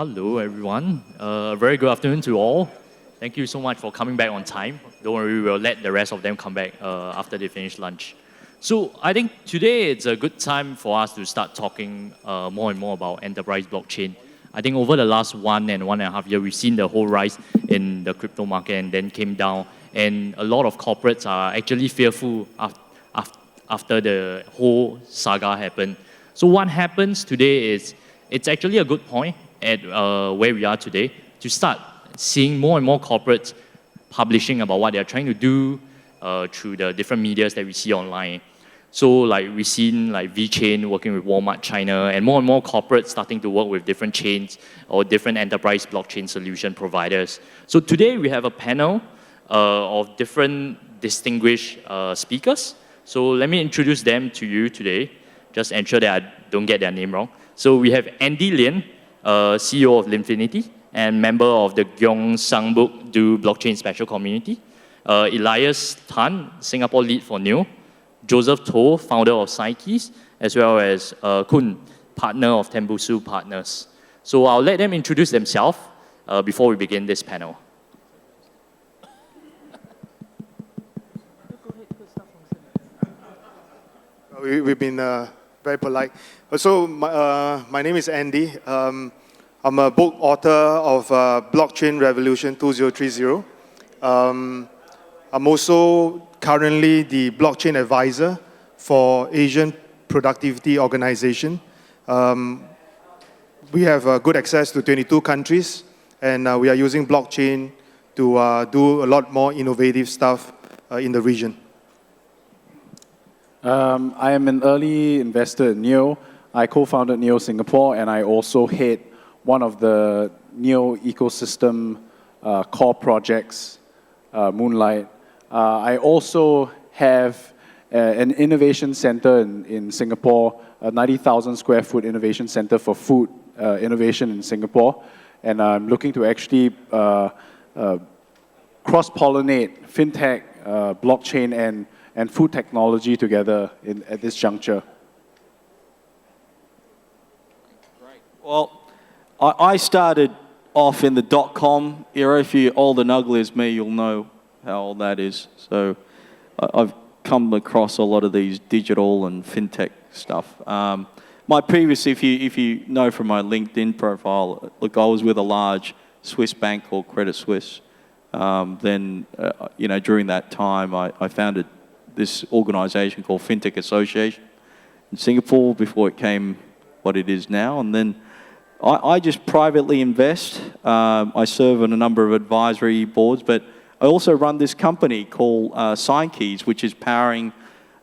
Hello, everyone. Very good afternoon to all. Thank you so much for coming back on time. Don't worry, we'll let the rest of them come back after they finish lunch. So I think today it's a good time for us to start talking more and more about enterprise blockchain. I think over the last 1.5 years, we've seen the whole rise in the crypto market and then came down. And a lot of corporates are actually fearful after the whole saga happened. So what happens today is, it's actually a good point at where we are today to start seeing more and more corporates publishing about what they're trying to do through the different medias that we see online. So like we've seen like VChain working with Walmart China and more corporates starting to work with different chains or different enterprise blockchain solution providers. So today we have a panel of different distinguished speakers. So let me introduce them to you today. Just ensure that I don't get their name wrong. So we have Andy Lin, CEO of Linfinity and member of the Gyeongsangbuk Do Blockchain Special Community. Elias Tan, Singapore lead for Neo. Joseph To, founder of Psyches, as well as Kun, partner of Tembusu Partners. So I'll let them introduce themselves before we begin this panel. We've been very polite. So my name is Andy. I'm a book author of Blockchain Revolution 2030. I'm also currently the blockchain advisor for Asian Productivity Organization. We have good access to 22 countries, and we are using blockchain to do a lot more innovative stuff in the region. I am an early investor in Neo. I co-founded Neo Singapore, and I also head one of the Neo ecosystem core projects, Moonlight. I also have an innovation center in Singapore, a 90,000 square foot innovation center for food innovation in Singapore. And I'm looking to actually cross-pollinate fintech, blockchain, and food technology together at this juncture. Well, I started off in the dot-com era. If you're old and ugly as me, you'll know how old that is. So I've come across a lot of these digital and fintech stuff. My previous, if you know from my LinkedIn profile, look, I was with a large Swiss bank called Credit Suisse. Then, during that time, I founded this organization called Fintech Association in Singapore before it came what it is now. And then I just privately invest. I serve on a number of advisory boards, but I also run this company called Psyches, which is powering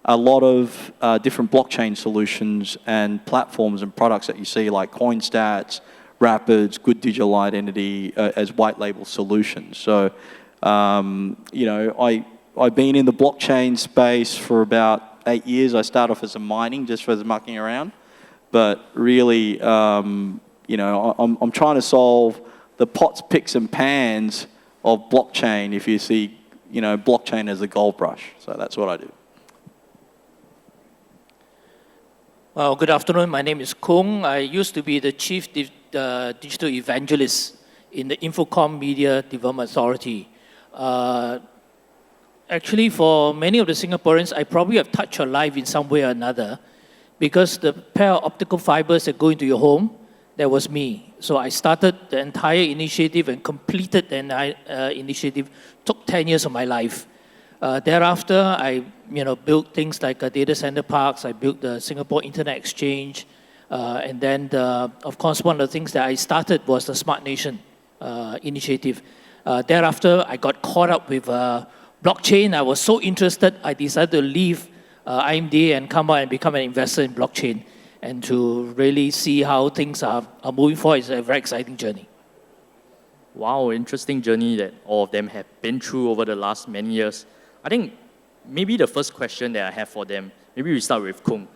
a lot of different blockchain solutions and platforms and products that you see, like CoinStats, Rapids, Good Digital Identity, as white label solutions. So, I've been in the blockchain space for about 8 years. I started off as a mining, just for mucking around. But really, I'm trying to solve the pots, picks, and pans of blockchain if you see, blockchain as a gold brush. So that's what I do. Well, good afternoon. My name is Kung. I used to be the chief digital evangelist in the Infocom Media Development Authority. Actually, for many of the Singaporeans, I probably have touched your life in some way or another, because the pair of optical fibers that go into your home, that was me. So I started the entire initiative and completed the entire initiative. Took 10 years of my life. Thereafter, I built things like data center parks. I built the Singapore Internet Exchange. And then, of course, one of the things that I started was the Smart Nation initiative. Thereafter, I got caught up with blockchain. I was so interested, I decided to leave IMD and come out and become an investor in blockchain, and to really see how things are moving forward. It's a very exciting journey. Wow, interesting journey that all of them have been through over the last many years. I think maybe the first question that I have for them, maybe we start with Kung.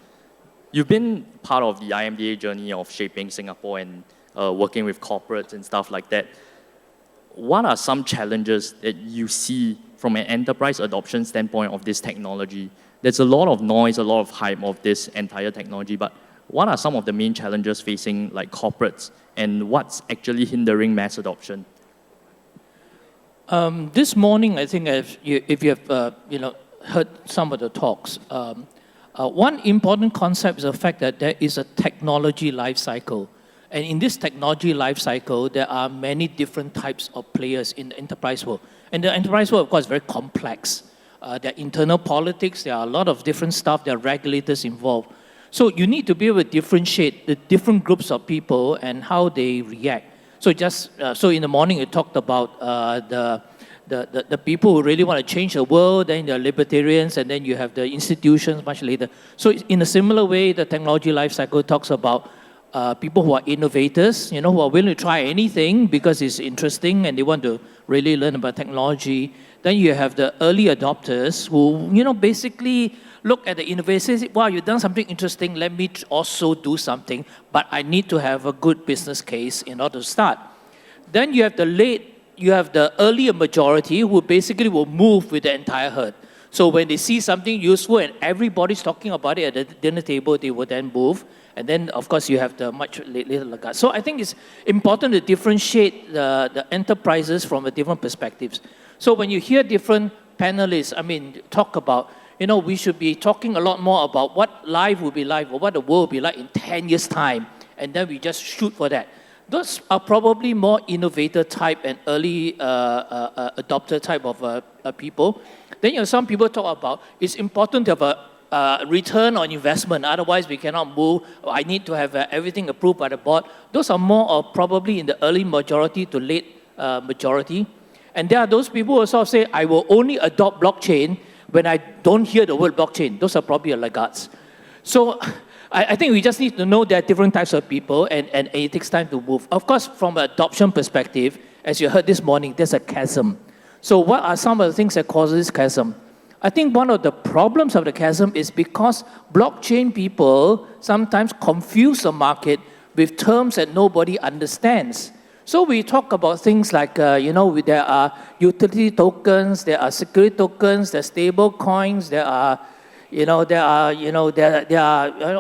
You've been part of the IMDA journey of shaping Singapore and working with corporates and stuff like that. What are some challenges that you see from an enterprise adoption standpoint of this technology? There's a lot of noise, a lot of hype of this entire technology, but what are some of the main challenges facing like corporates, and what's actually hindering mass adoption? This morning, I think if you have heard some of the talks, one important concept is the fact that there is a technology life cycle. And in this technology life cycle, there are many different types of players in the enterprise world. And the enterprise world, of course, is very complex. There are internal politics, there are a lot of different stuff, there are regulators involved. So you need to be able to differentiate the different groups of people and how they react. So so in the morning, we talked about the people who really want to change the world, then there are libertarians, and then you have the institutions much later. So in a similar way, the technology life cycle talks about people who are innovators, who are willing to try anything because it's interesting and they want to really learn about technology. Then you have the early adopters who, basically look at the innovators, say, wow, you've done something interesting, let me also do something, but I need to have a good business case in order to start. Then you have the earlier majority who basically will move with the entire herd. So when they see something useful and everybody's talking about it at the dinner table, they will then move. And then, of course, you have the much later laggard. So I think it's important to differentiate the enterprises from the different perspectives. So when you hear different panelists, talk about, we should be talking a lot more about what life will be like or what the world will be like in 10 years' time. And then we just shoot for that. Those are probably more innovator type and early adopter type of people. Then some people talk about it's important to have a return on investment, otherwise we cannot move. I need to have everything approved by the board. Those are more of probably in the early majority to late majority. And there are those people who sort of say, I will only adopt blockchain when I don't hear the word blockchain. Those are probably laggards. So I think we just need to know there are different types of people and it takes time to move. Of course, from an adoption perspective, as you heard this morning, there's a chasm. So what are some of the things that causes this chasm? I think one of the problems of the chasm is because blockchain people sometimes confuse the market with terms that nobody understands. So we talk about things like, there are utility tokens, there are security tokens, there are stable coins, there are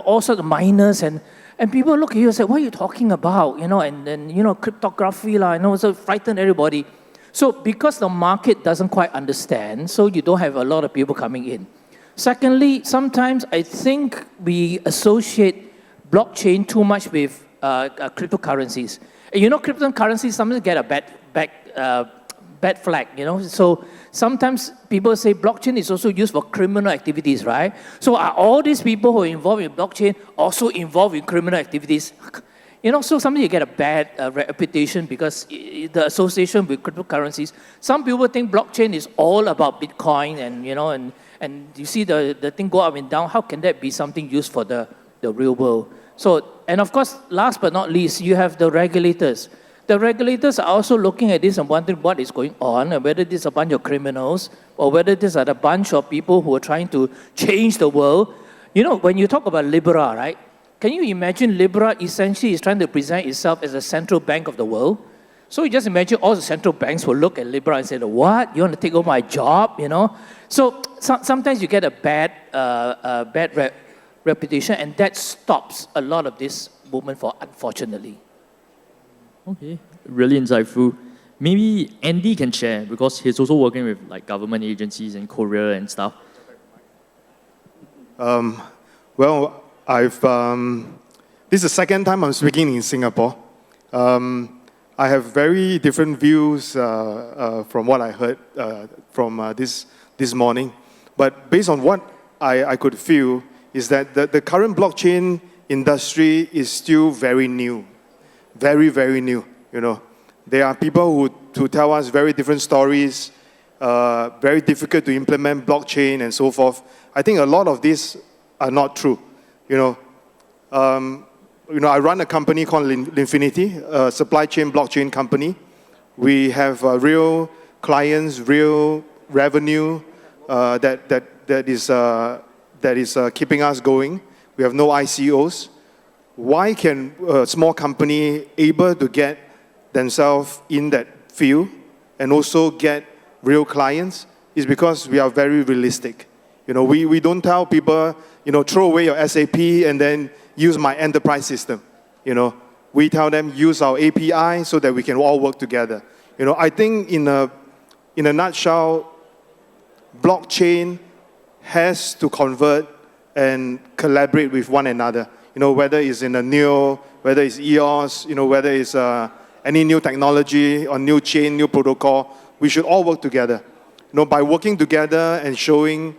all sorts of miners, and people look at you and say, what are you talking about? And cryptography, so frighten everybody. So because the market doesn't quite understand, so you don't have a lot of people coming in. Secondly, sometimes I think we associate blockchain too much with cryptocurrencies. And cryptocurrencies sometimes get a bad flag, So sometimes people say blockchain is also used for criminal activities, right? So are all these people who are involved in blockchain also involved in criminal activities? So sometimes you get a bad reputation because the association with cryptocurrencies. Some people think blockchain is all about Bitcoin and you see the thing go up and down. How can that be something used for the real world? So, and of course, last but not least, you have the regulators. The regulators are also looking at this and wondering what is going on and whether this is a bunch of criminals or whether this are a bunch of people who are trying to change the world. When you talk about Libra, right? Can you imagine Libra essentially is trying to present itself as a central bank of the world? So you just imagine all the central banks will look at Libra and say, what? You want to take over my job, So sometimes you get a bad reputation, and that stops a lot of this movement unfortunately. Okay, really insightful. Maybe Andy can share because he's also working with like government agencies in Korea and stuff. Well, this is the second time I'm speaking in Singapore. I have very different views from what I heard from this morning. But based on what I could feel is that the current blockchain industry is still very new. Very, very new, There are people who tell us very different stories, very difficult to implement blockchain and so forth. I think a lot of these are not true, I run a company called Linfinity, a supply chain blockchain company. We have real clients, real revenue that is keeping us going. We have no ICOs. Why can a small company able to get themselves in that field and also get real clients is because we are very realistic. We don't tell people, throw away your SAP and then, use my enterprise system. We tell them use our API so that we can all work together. I think in a nutshell, blockchain has to convert and collaborate with one another. Whether it's in a NEO, whether it's EOS, whether it's any new technology or new chain, new protocol, we should all work together. By working together and showing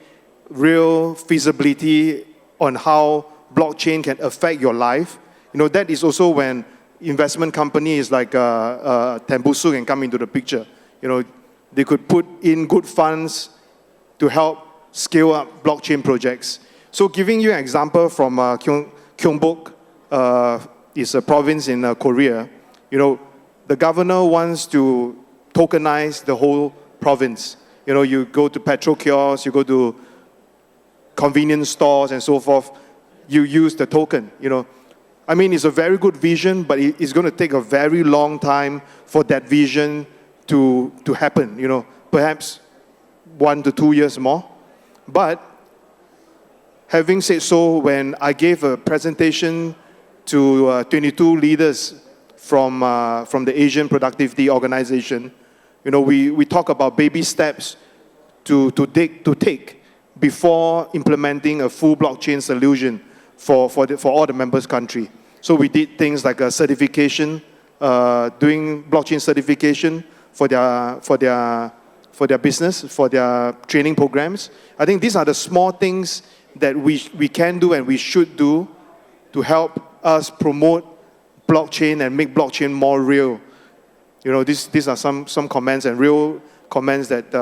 real feasibility on how blockchain can affect your life, that is also when investment companies like Tembusu can come into the picture. They could put in good funds to help scale up blockchain projects. So giving you an example from Gyeongbok, is a province in Korea. The governor wants to tokenize the whole province. You go to petrol kiosks, you go to convenience stores and so forth, you use the token. It's a very good vision, but it's going to take a very long time for that vision to happen. Perhaps 1 to 2 years more. But having said so, when I gave a presentation to 22 leaders from the Asian Productivity Organization, we talk about baby steps to take before implementing a full blockchain solution for all the members' country. So we did things like a certification, doing blockchain certification for their business, for their training programs. I think these are the small things that we can do and we should do to help us promote blockchain and make blockchain more real. These are some comments and real comments that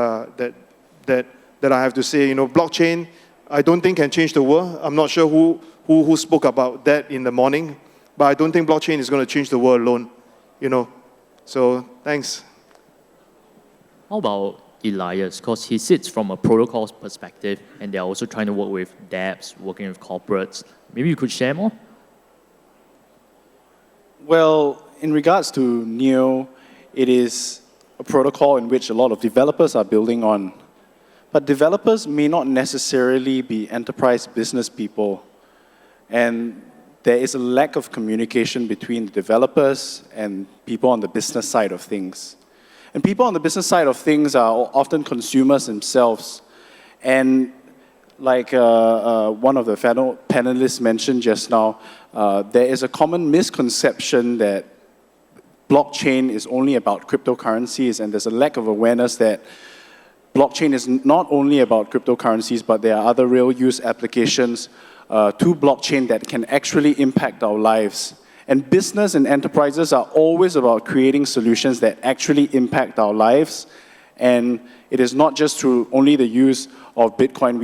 I have to say. Blockchain, I don't think can change the world. I'm not sure who spoke about that in the morning, but I don't think blockchain is going to change the world alone. So thanks. How about Elias? Because he sits from a protocols perspective, and they're also trying to work with dApps, working with corporates. Maybe you could share more? Well, in regards to NEO, it is a protocol in which a lot of developers are building on. But developers may not necessarily be enterprise business people. And there is a lack of communication between the developers and people on the business side of things. And people on the business side of things are often consumers themselves. And like one of the panelists mentioned just now, there is a common misconception that blockchain is only about cryptocurrencies, and there's a lack of awareness that blockchain is not only about cryptocurrencies, but there are other real use applications to blockchain that can actually impact our lives. And business and enterprises are always about creating solutions that actually impact our lives. And it is not just through only the use of Bitcoin.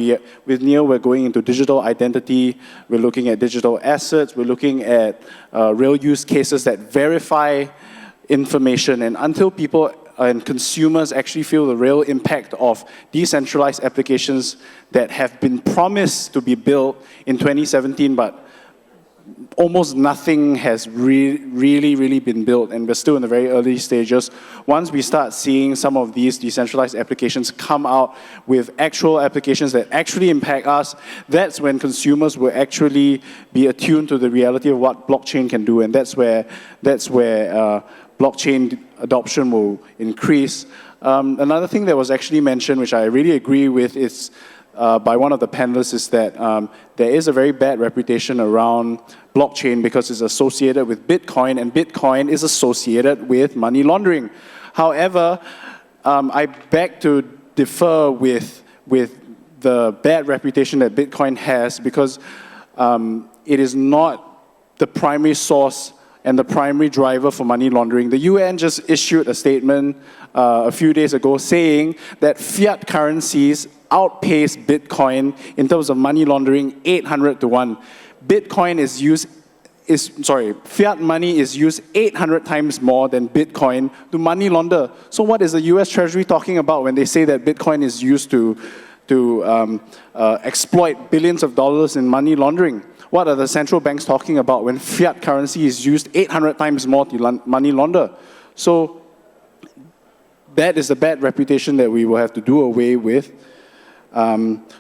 With NEO, we're going into digital identity. We're looking at digital assets. We're looking at real use cases that verify information. And until people and consumers actually feel the real impact of decentralized applications that have been promised to be built in 2017, but almost nothing has really been built, and we're still in the very early stages. Once we start seeing some of these decentralized applications come out with actual applications that actually impact us, that's when consumers will actually be attuned to the reality of what blockchain can do, and that's where blockchain adoption will increase. Another thing that was actually mentioned, which I really agree with, is by one of the panelists, is that there is a very bad reputation around blockchain because it's associated with Bitcoin, and Bitcoin is associated with money laundering. However, I beg to differ with the bad reputation that Bitcoin has, because it is not the primary source and the primary driver for money laundering. The UN just issued a statement a few days ago saying that fiat currencies outpace Bitcoin in terms of money laundering 800 to 1. Fiat money is used 800 times more than Bitcoin to money launder. So what is the US Treasury talking about when they say that Bitcoin is used to exploit billions of dollars in money laundering? What are the central banks talking about when fiat currency is used 800 times more to money launder? So that is a bad reputation that we will have to do away with.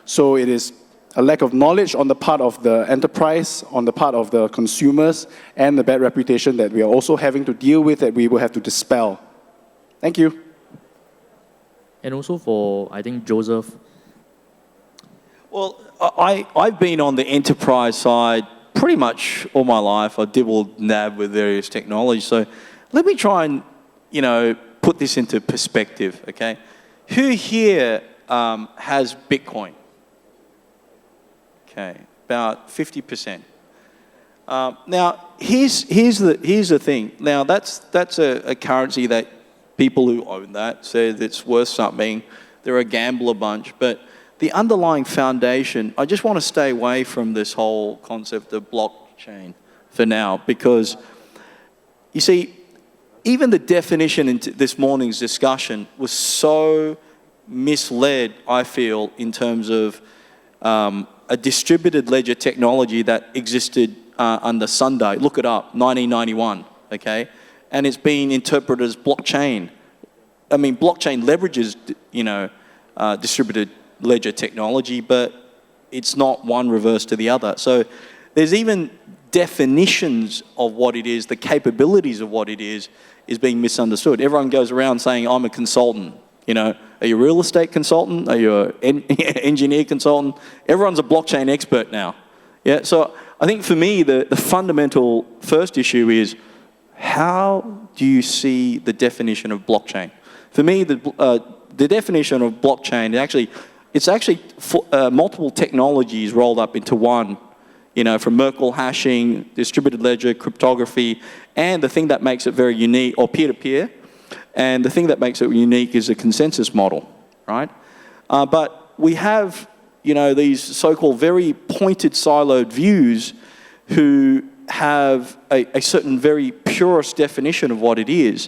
So it is a lack of knowledge on the part of the enterprise, on the part of the consumers, and the bad reputation that we are also having to deal with that we will have to dispel. Thank you. And also for, I think, Joseph. Well, I've been on the enterprise side pretty much all my life. I dibble nab with various technologies. So let me try and, put this into perspective, okay? Who here has Bitcoin? Okay, about 50%. Now, here's the thing. Now, that's a currency that people who own that say it's worth something. They're a gambler bunch. But the underlying foundation, I just want to stay away from this whole concept of blockchain for now, because, you see, even the definition in this morning's discussion was so misled, I feel, in terms of a distributed ledger technology that existed under Sunday. Look it up, 1991, okay? And it's been interpreted as blockchain. I mean, blockchain leverages, distributed ledger technology, but it's not one reverse to the other. So there's even definitions of what it is, the capabilities of what it is being misunderstood. Everyone goes around saying, I'm a consultant. Are you a real estate consultant? Are you an engineer consultant? Everyone's a blockchain expert now. Yeah. So I think for me, the fundamental first issue is, how do you see the definition of blockchain? For me, the definition of blockchain it's actually multiple technologies rolled up into one. From Merkle hashing, distributed ledger, cryptography, and the thing that makes it very unique, or peer-to-peer. And the thing that makes it unique is a consensus model, right? But we have, these so-called very pointed siloed views who have a certain very purist definition of what it is,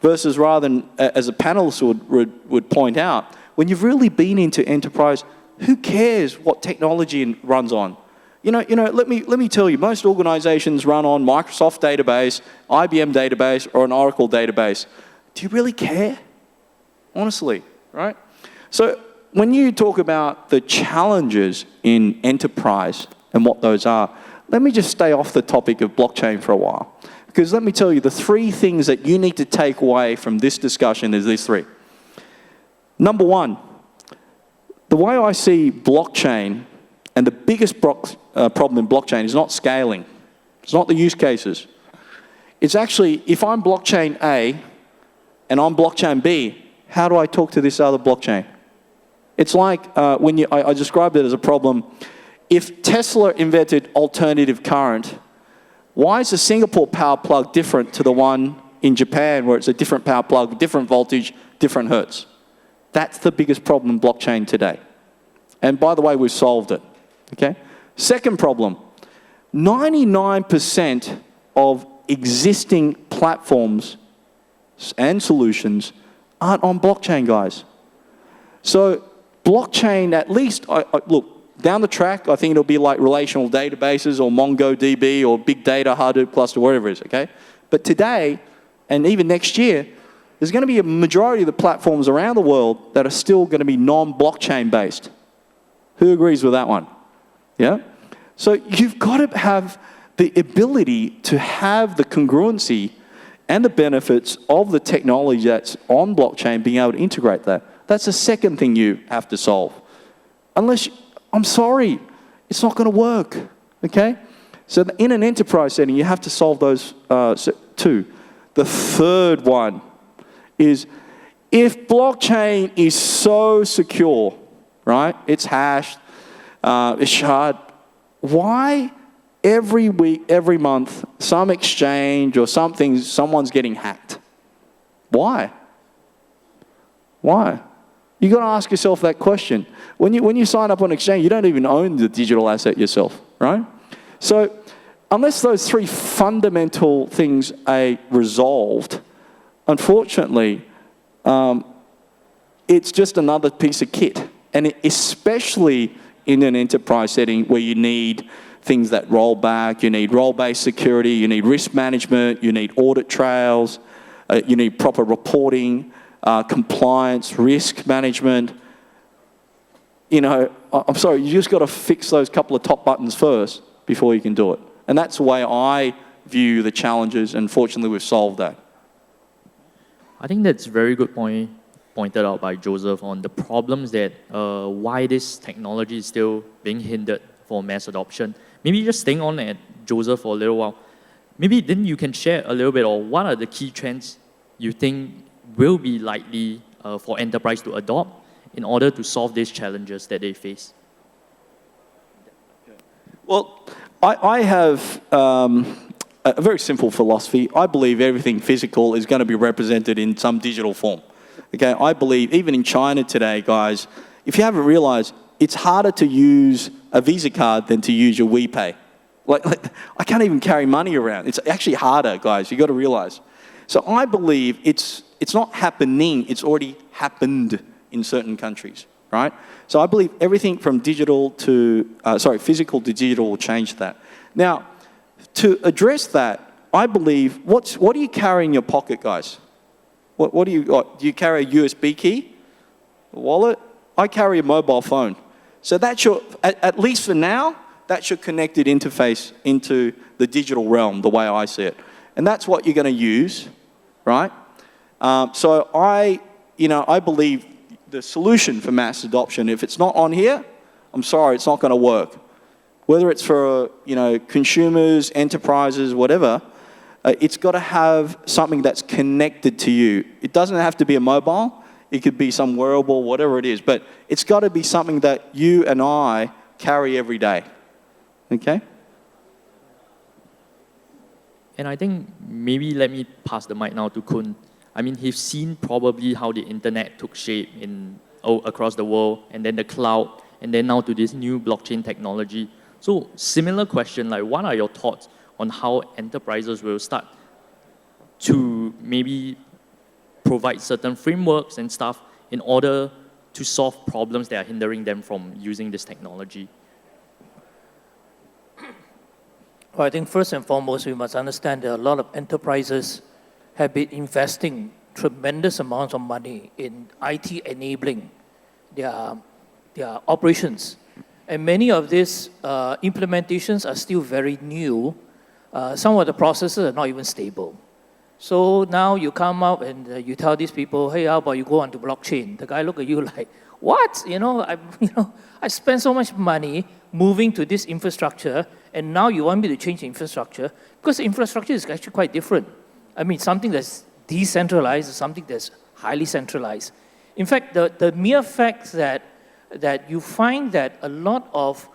versus rather than, as a panelist would point out, when you've really been into enterprise, who cares what technology it runs on? Let me tell you, most organizations run on Microsoft database, IBM database, or an Oracle database. Do you really care? Honestly, right? So when you talk about the challenges in enterprise and what those are, let me just stay off the topic of blockchain for a while. Because let me tell you, the three things that you need to take away from this discussion is these three. Number one, the way I see blockchain, and the biggest problem in blockchain is not scaling. It's not the use cases. It's actually, if I'm blockchain A and I'm blockchain B, how do I talk to this other blockchain? It's like I described it as a problem. If Tesla invented alternative current, why is the Singapore power plug different to the one in Japan where it's a different power plug, different voltage, different hertz? That's the biggest problem in blockchain today. And by the way, we've solved it. Okay? Second problem, 99% of existing platforms and solutions aren't on blockchain, guys. So blockchain, at least, look, down the track, I think it'll be like relational databases or MongoDB or big data, Hadoop cluster, whatever it is, okay? But today, and even next year, there's going to be a majority of the platforms around the world that are still going to be non-blockchain based. Who agrees with that one? Yeah? So you've got to have the ability to have the congruency and the benefits of the technology that's on blockchain, being able to integrate that. That's the second thing you have to solve. I'm sorry, it's not going to work, okay? So in an enterprise setting, you have to solve those two. The third one is, if blockchain is so secure, right? It's hashed, it's shard. Why every week, every month, some exchange or something, someone's getting hacked? Why? Why? You got to ask yourself that question. When you sign up on an exchange, you don't even own the digital asset yourself, right? So unless those three fundamental things are resolved, unfortunately, it's just another piece of kit. And especially in an enterprise setting where you need things that roll back, you need role-based security, you need risk management, you need audit trails, you need proper reporting, compliance, risk management. I'm sorry, you just got to fix those couple of top buttons first before you can do it. And that's the way I view the challenges, and fortunately we've solved that. I think that's a very good point pointed out by Joseph on the problems that why this technology is still being hindered for mass adoption. Maybe just staying on at Joseph for a little while. Maybe then you can share a little bit of what are the key trends you think will be likely for enterprise to adopt in order to solve these challenges that they face. Well, I have a very simple philosophy. I believe everything physical is going to be represented in some digital form. Okay, I believe even in China today, guys, if you haven't realized, it's harder to use a Visa card than to use your WePay. Like I can't even carry money around. It's actually harder, guys. You got to realize. So I believe it's not happening. It's already happened in certain countries, right? So I believe everything from physical to digital will change that. Now, to address that, I believe what do you carry in your pocket, guys? What do you carry a USB key, a wallet? I carry a mobile phone. So that should, at least for now, that should connect it interface into the digital realm, the way I see it. And that's what you're going to use, right? So I believe the solution for mass adoption, if it's not on here, I'm sorry, it's not going to work. Whether it's for consumers, enterprises, whatever, it's got to have something that's connected to you. It doesn't have to be a mobile. It could be some wearable, whatever it is. But it's got to be something that you and I carry every day. Okay? And I think maybe let me pass the mic now to Kun. I mean, he's seen probably how the internet took shape across the world, and then the cloud, and then now to this new blockchain technology. So similar question, like what are your thoughts on how enterprises will start to maybe provide certain frameworks and stuff in order to solve problems that are hindering them from using this technology? Well, I think first and foremost, we must understand that a lot of enterprises have been investing tremendous amounts of money in IT enabling their operations. And many of these implementations are still very new. Some of the processes are not even stable. So now you come up and you tell these people, hey, how about you go onto blockchain? The guy look at you like, what? I spent so much money moving to this infrastructure, and now you want me to change the infrastructure? Because the infrastructure is actually quite different. I mean, something that's decentralized is something that's highly centralized. In fact, the mere fact that you find that a lot of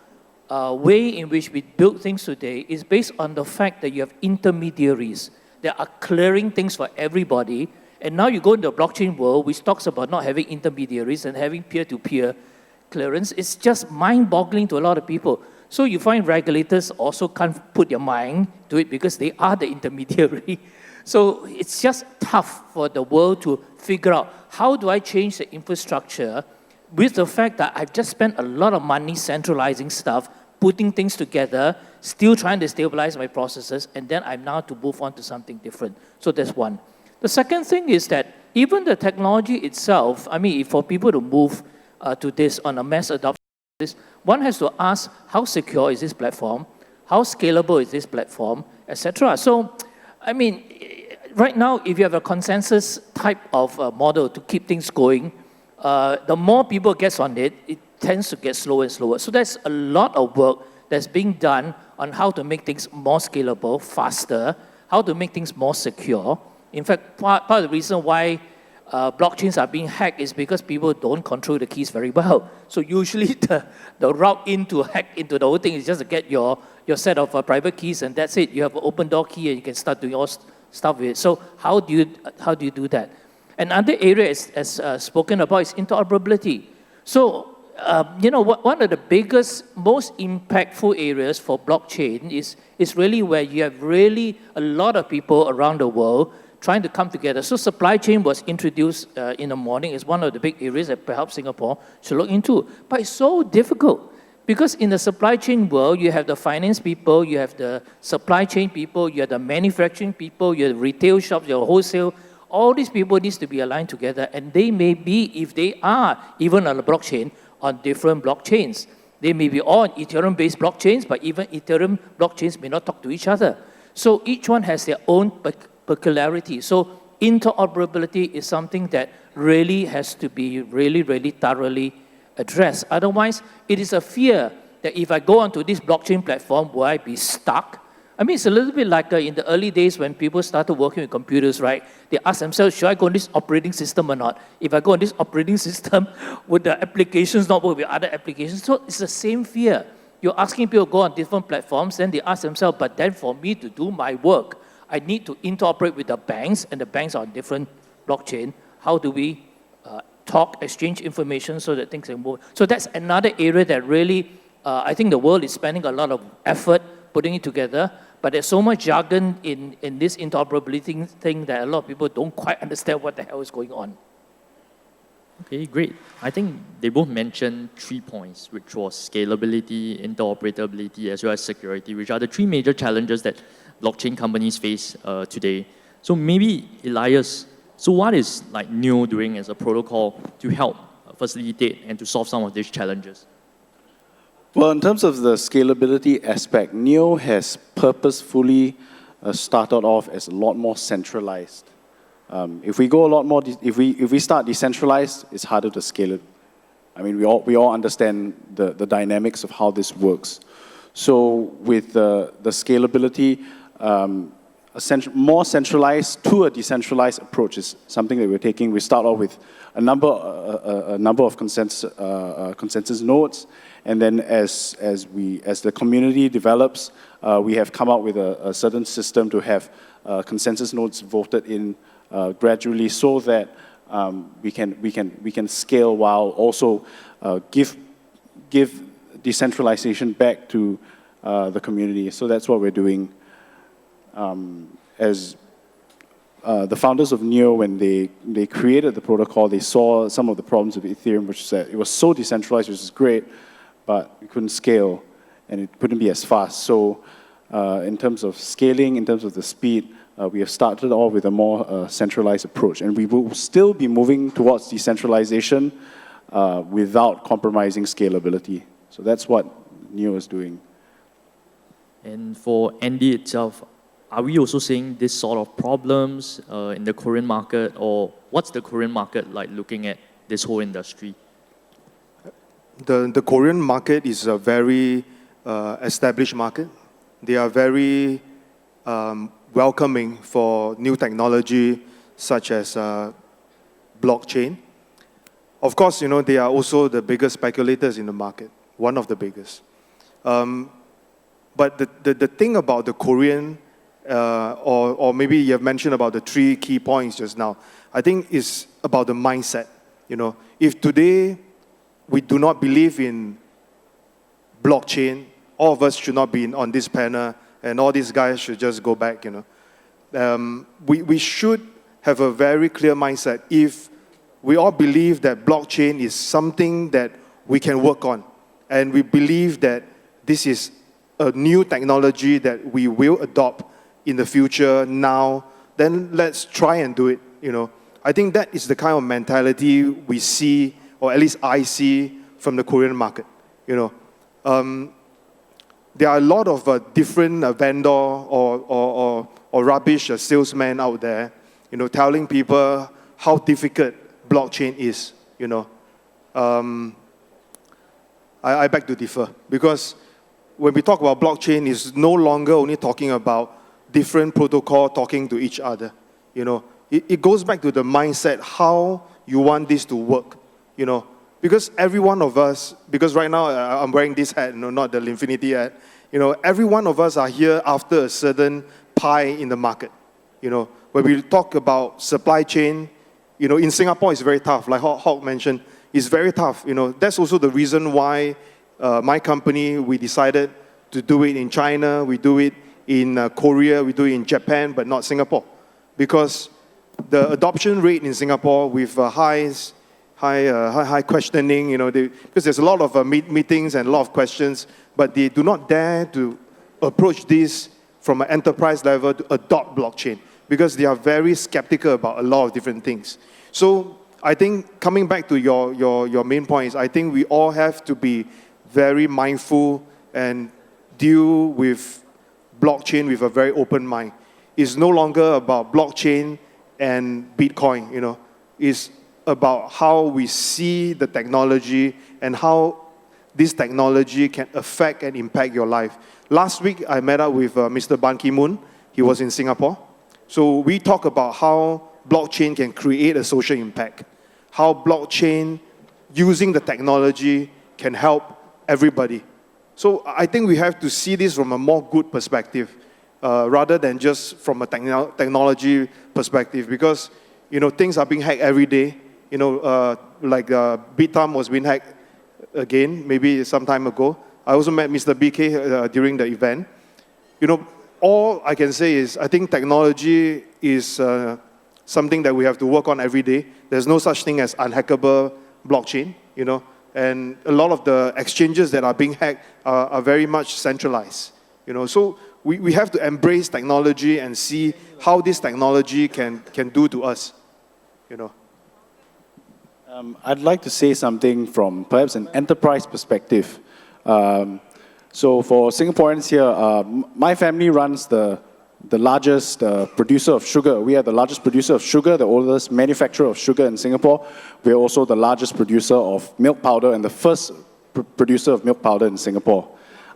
way in which we build things today is based on the fact that you have intermediaries that are clearing things for everybody. And now you go into the blockchain world, which talks about not having intermediaries and having peer-to-peer clearance. It's just mind-boggling to a lot of people. So you find regulators also can't put their mind to it because they are the intermediary. So it's just tough for the world to figure out, how do I change the infrastructure with the fact that I've just spent a lot of money centralizing stuff, putting things together, still trying to stabilize my processes, and then I'm now to move on to something different. So that's one. The second thing is that even the technology itself, I mean, for people to move to this on a mass adoption, one has to ask, how secure is this platform? How scalable is this platform, etc. So, I mean, right now, if you have a consensus type of model to keep things going, the more people gets on it, it tends to get slower and slower. So there's a lot of work that's being done on how to make things more scalable, faster, how to make things more secure. In fact, part of the reason why blockchains are being hacked is because people don't control the keys very well. So usually the route to hack into the whole thing is just to get your set of private keys, and that's it. You have an open door key and you can start doing all stuff with it. So how do you do that? Another area as spoken about is interoperability. So one of the biggest, most impactful areas for blockchain is really where you have really a lot of people around the world trying to come together. So supply chain was introduced in the morning. It's one of the big areas that perhaps Singapore should look into. But it's so difficult because in the supply chain world, you have the finance people, you have the supply chain people, you have the manufacturing people, you have retail shops, you have wholesale. All these people need to be aligned together, and they may be, if they are even on the blockchain, on different blockchains. They may be all on Ethereum-based blockchains, but even Ethereum blockchains may not talk to each other. So each one has their own peculiarity. So interoperability is something that really has to be really thoroughly addressed. Otherwise, it is a fear that if I go onto this blockchain platform, will I be stuck? I mean, it's a little bit like in the early days when people started working with computers, right? They ask themselves, should I go on this operating system or not? If I go on this operating system, would the applications not work with other applications? So it's the same fear. You're asking people to go on different platforms, then they ask themselves, but then for me to do my work, I need to interoperate with the banks, and the banks are on different blockchain. How do we talk, exchange information so that things can move? So that's another area that really, I think the world is spending a lot of effort putting it together, but there's so much jargon in this interoperability thing that a lot of people don't quite understand what the hell is going on. Okay, great. I think they both mentioned 3 points, which was scalability, interoperability, as well as security, which are the 3 major challenges that blockchain companies face today. So maybe Elias, so what is like NEO doing as a protocol to help facilitate and to solve some of these challenges? Well, in terms of the scalability aspect, NEO has purposefully started off as a lot more centralized. If we go a lot more, if we start decentralized, it's harder to scale it. I mean, we all understand the dynamics of how this works. So with the scalability, more centralized to a decentralized approach is something that we're taking. We start off with a number of consensus nodes, and then as the community develops, we have come up with a certain system to have consensus nodes voted in gradually, so that we can scale while also give decentralization back to the community. So that's what we're doing. As the founders of NEO, when they created the protocol, they saw some of the problems with Ethereum, which is that it was so decentralized, which is great, but it couldn't scale, and it couldn't be as fast. So in terms of scaling, in terms of the speed, we have started off with a more centralized approach, and we will still be moving towards decentralization without compromising scalability. So that's what NEO is doing. And for Andy itself, are we also seeing this sort of problems in the Korean market, or what's the Korean market like looking at this whole industry? The Korean market is a very established market. They are very welcoming for new technology such as blockchain. Of course, you know, they are also the biggest speculators in the market, one of the biggest. But the thing about the Korean, or maybe you have mentioned about the 3 key points just now, I think is about the mindset. You know, if today we do not believe in blockchain, all of us should not be on this panel, and all these guys should just go back, you know. We should have a very clear mindset. If we all believe that blockchain is something that we can work on, and we believe that this is a new technology that we will adopt in the future now, then let's try and do it, you know. I think that is the kind of mentality we see, or at least I see, from the Korean market, you know. There are a lot of different vendor or rubbish salesmen out there, you know, telling people how difficult blockchain is, you know. I beg to differ, because when we talk about blockchain, it's no longer only talking about different protocol talking to each other, you know. It goes back to the mindset, how you want this to work, you know. Because every one of us, because right now I'm wearing this hat, you know, not the Infinity hat, you know, every one of us are here after a certain pie in the market, you know. When we talk about supply chain, you know, in Singapore it's very tough, like Hawk mentioned, it's very tough, you know. That's also the reason why my company, we decided to do it in China, we do it in Korea, we do it in Japan, but not Singapore. Because the adoption rate in Singapore with high questioning, you know, because there's a lot of meetings and a lot of questions, but they do not dare to approach this from an enterprise level to adopt blockchain, because they are very skeptical about a lot of different things. So I think coming back to your main point is I think we all have to be very mindful and deal with blockchain with a very open mind. It's no longer about blockchain and Bitcoin, you know. It's about how we see the technology and how this technology can affect and impact your life. Last week, I met up with Mr. Ban Ki-moon. He was in Singapore. So we talk about how blockchain can create a social impact, how blockchain, using the technology, can help everybody. So I think we have to see this from a more good perspective, rather than just from a technology perspective, because you know things are being hacked every day. You know, like Bitam was being hacked again, maybe some time ago. I also met Mr. BK during the event. You know, all I can say is I think technology is something that we have to work on every day. There's no such thing as unhackable blockchain, you know, and a lot of the exchanges that are being hacked are very much centralized, you know. So we have to embrace technology and see how this technology can do to us, you know. I'd like to say something from perhaps an enterprise perspective. So for Singaporeans here, my family runs the largest producer of sugar. We are the largest producer of sugar, the oldest manufacturer of sugar in Singapore. We are also the largest producer of milk powder and the first producer of milk powder in Singapore.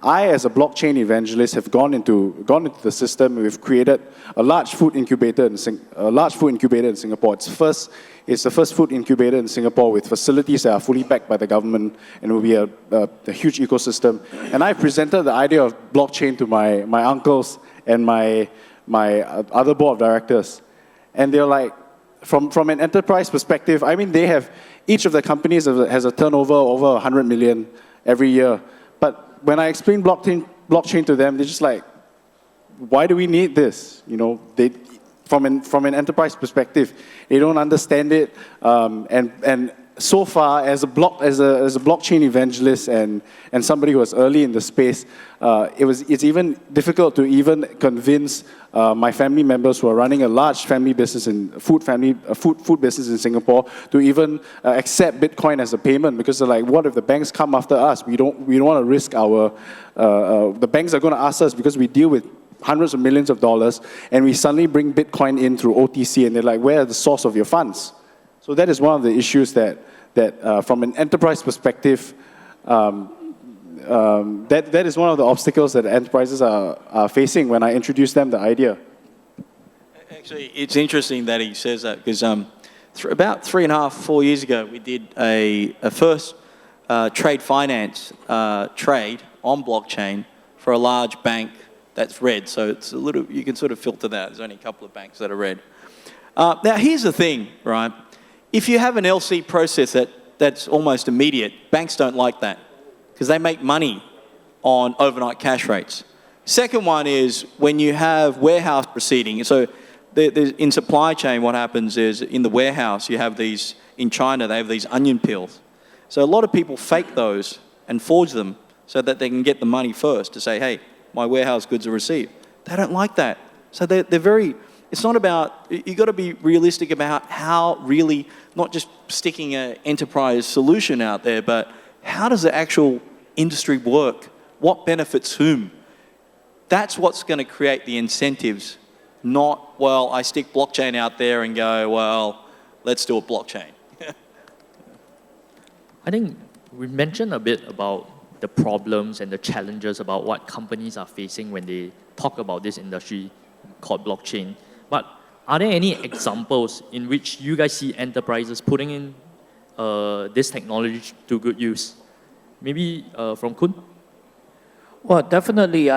I, as a blockchain evangelist, have gone into the system. We've created a large food incubator in Singapore. It's the first food incubator in Singapore with facilities that are fully backed by the government, and will be a huge ecosystem. And I presented the idea of blockchain to my uncles and my other board of directors, and they're like, from an enterprise perspective, I mean, each of the companies has a turnover over 100 million every year. But when I explain blockchain to them, they're just like, why do we need this? You know, from an enterprise perspective, they don't understand it. And so far, as a blockchain evangelist and somebody who was early in the space, it's even difficult to even convince my family members who are running a large family business food business in Singapore to even accept Bitcoin as a payment, because they're like, what if the banks come after us? We don't want to risk the banks are going to ask us, because we deal with hundreds of millions of dollars, and we suddenly bring Bitcoin in through OTC, and they're like, where are the source of your funds? So that is one of the issues that from an enterprise perspective, that is one of the obstacles that enterprises are facing when I introduce them the idea. Actually, it's interesting that he says that, because about 3.5-4 years ago, we did a first trade finance trade on blockchain for a large bank that's red. So it's a little, you can sort of filter that. There's only a couple of banks that are red. Now, here's the thing, right? If you have an LC process that's almost immediate, banks don't like that, because they make money on overnight cash rates. Second one is when you have warehouse proceeding. So in supply chain, what happens is in the warehouse, you have these, in China, they have these onion peels. So a lot of people fake those and forge them so that they can get the money first to say, hey, my warehouse goods are received. They don't like that. So they're very, it's not about, you've got to be realistic about how really, not just sticking an enterprise solution out there, but how does the actual industry work? What benefits whom? That's what's going to create the incentives, not, well, I stick blockchain out there and go, well, let's do a blockchain. I think we mentioned a bit about the problems and the challenges about what companies are facing when they talk about this industry called blockchain. But are there any examples in which you guys see enterprises putting in this technology to good use? Maybe from Kun? Well, definitely.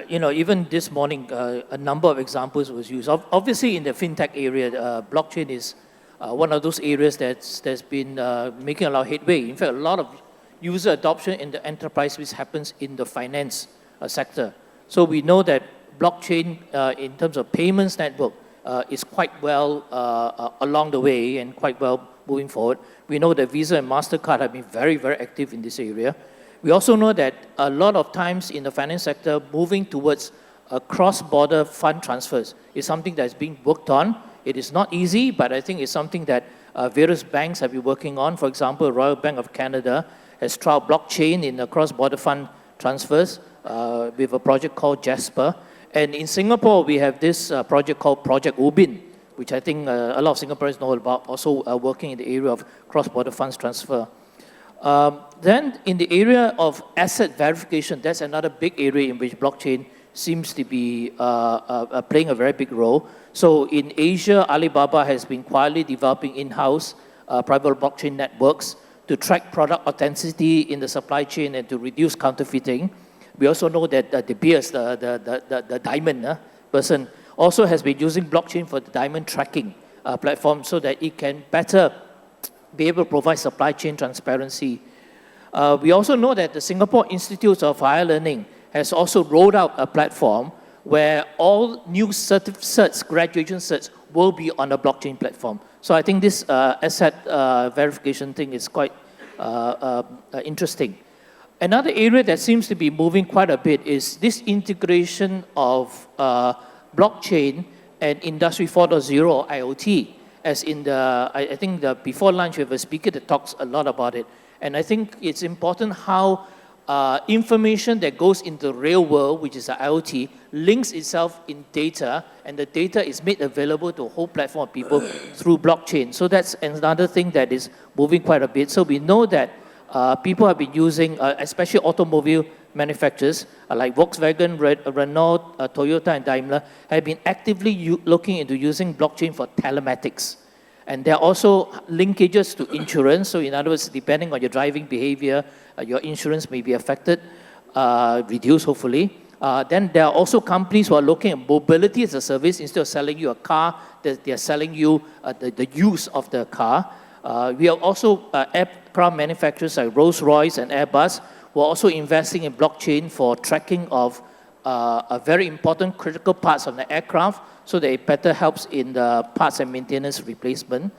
Even this morning, a number of examples was used. Obviously, in the fintech area, blockchain is one of those areas that's been making a lot of headway. In fact, a lot of user adoption in the enterprise which happens in the finance sector. So we know that blockchain, in terms of payments network, is quite well along the way and quite well moving forward. We know that Visa and MasterCard have been very, very active in this area. We also know that a lot of times in the finance sector, moving towards cross-border fund transfers is something that's being worked on. It is not easy, but I think it's something that various banks have been working on. For example, Royal Bank of Canada has tried blockchain in the cross-border fund transfers with a project called Jasper. And in Singapore, we have this project called Project Ubin, which I think a lot of Singaporeans know about, also working in the area of cross-border funds transfer. Then in the area of asset verification, that's another big area in which blockchain seems to be playing a very big role. So in Asia, Alibaba has been quietly developing in-house private blockchain networks to track product authenticity in the supply chain and to reduce counterfeiting. We also know that De Beers, the diamond person, also has been using blockchain for the diamond tracking platform so that it can better be able to provide supply chain transparency. We also know that the Singapore Institute of Higher Learning has also rolled out a platform where all new certs, graduation certs, will be on a blockchain platform. So I think this asset verification thing is quite interesting. Another area that seems to be moving quite a bit is this integration of blockchain and Industry 4.0 IoT. As in I think before lunch we have a speaker that talks a lot about it. And I think it's important how information that goes into the real world, which is the IoT, links itself in data, and the data is made available to a whole platform of people through blockchain. So that's another thing that is moving quite a bit. So we know that people have been using, especially automobile manufacturers like Volkswagen, Renault, Toyota, and Daimler, have been actively looking into using blockchain for telematics. And there are also linkages to insurance. So in other words, depending on your driving behavior, your insurance may be affected, reduced hopefully. Then there are also companies who are looking at mobility as a service. Instead of selling you a car, they are selling you the use of the car. We have also aircraft manufacturers like Rolls-Royce and Airbus who are also investing in blockchain for tracking of very important critical parts of the aircraft so that it better helps in the parts and maintenance replacement.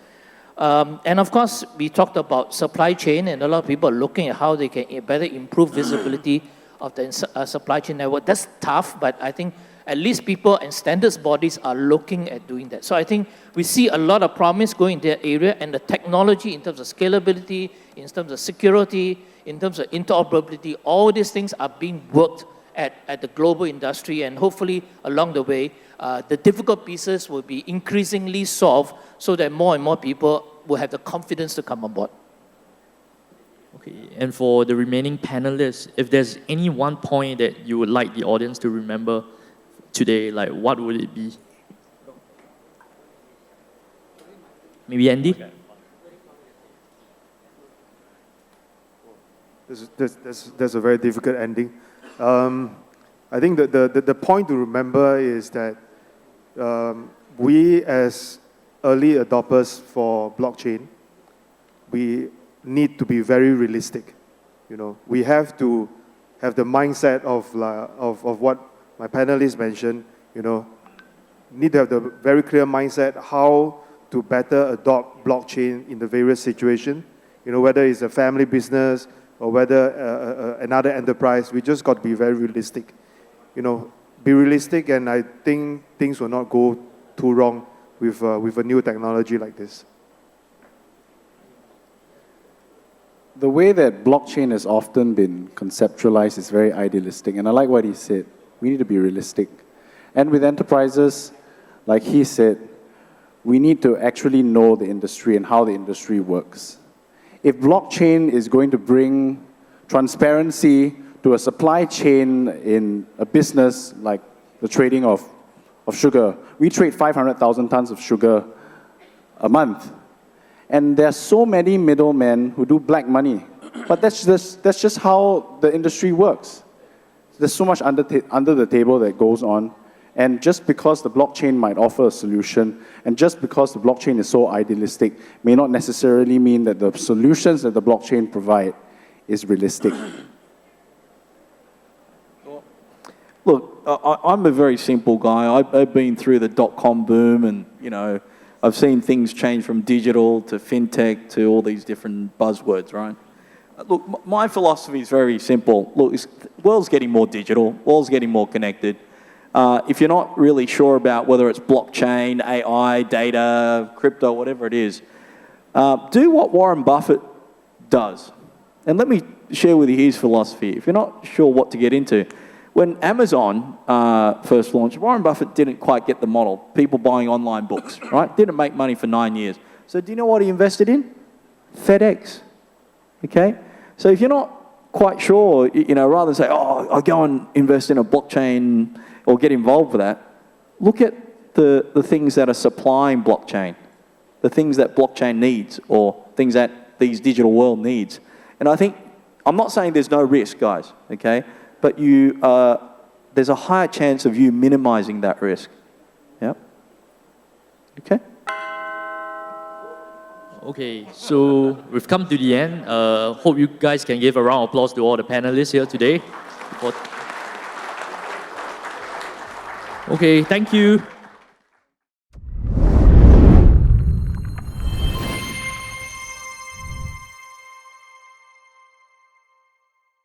And of course, we talked about supply chain, and a lot of people are looking at how they can better improve visibility of the supply chain network. That's tough, but I think at least people and standards bodies are looking at doing that. So I think we see a lot of promise going in that area, and the technology in terms of scalability, in terms of security, in terms of interoperability, all these things are being worked at the global industry, and hopefully along the way, the difficult pieces will be increasingly solved so that more and more people will have the confidence to come on board. Okay, and for the remaining panelists, if there's any one point that you would like the audience to remember today, like what would it be? Maybe Andy? Okay. That's a very difficult ending. I think the point to remember is that we as early adopters for blockchain, we need to be very realistic. You know, we have to have the mindset of what my panelists mentioned. You know, need to have the very clear mindset how to better adopt blockchain in the various situations. You know, whether it's a family business or whether another enterprise, we just got to be very realistic. You know, be realistic, and I think things will not go too wrong with a new technology like this. The way that blockchain has often been conceptualized is very idealistic, and I like what he said. We need to be realistic. And with enterprises, like he said, we need to actually know the industry and how the industry works. If blockchain is going to bring transparency to a supply chain in a business like the trading of sugar, we trade 500,000 tons of sugar a month. And there are so many middlemen who do black money. But that's just how the industry works. There's so much under the table that goes on. And just because the blockchain might offer a solution, and just because the blockchain is so idealistic, may not necessarily mean that the solutions that the blockchain provide is realistic. Look, I'm a very simple guy. I've been through the dot-com boom, and you know, I've seen things change from digital to fintech to all these different buzzwords, right? Look, my philosophy is very simple. Look, the world's getting more digital, world's getting more connected. If you're not really sure about whether it's blockchain, AI, data, crypto, whatever it is, Do what Warren Buffett does. And let me share with you his philosophy. If you're not sure what to get into, when Amazon first launched, Warren Buffett didn't quite get the model. People buying online books, right? Didn't make money for 9 years. So do you know what he invested in? FedEx, okay? So if you're not quite sure, rather than say, oh, I'll go and invest in a blockchain or get involved with that, look at the things that are supplying blockchain, the things that blockchain needs or things that these digital world needs. And I think, I'm not saying there's no risk, guys, okay? But there's a higher chance of you minimizing that risk. Yeah? Okay? Okay, so we've come to the end. Hope you guys can give a round of applause to all the panelists here today. Okay, thank you.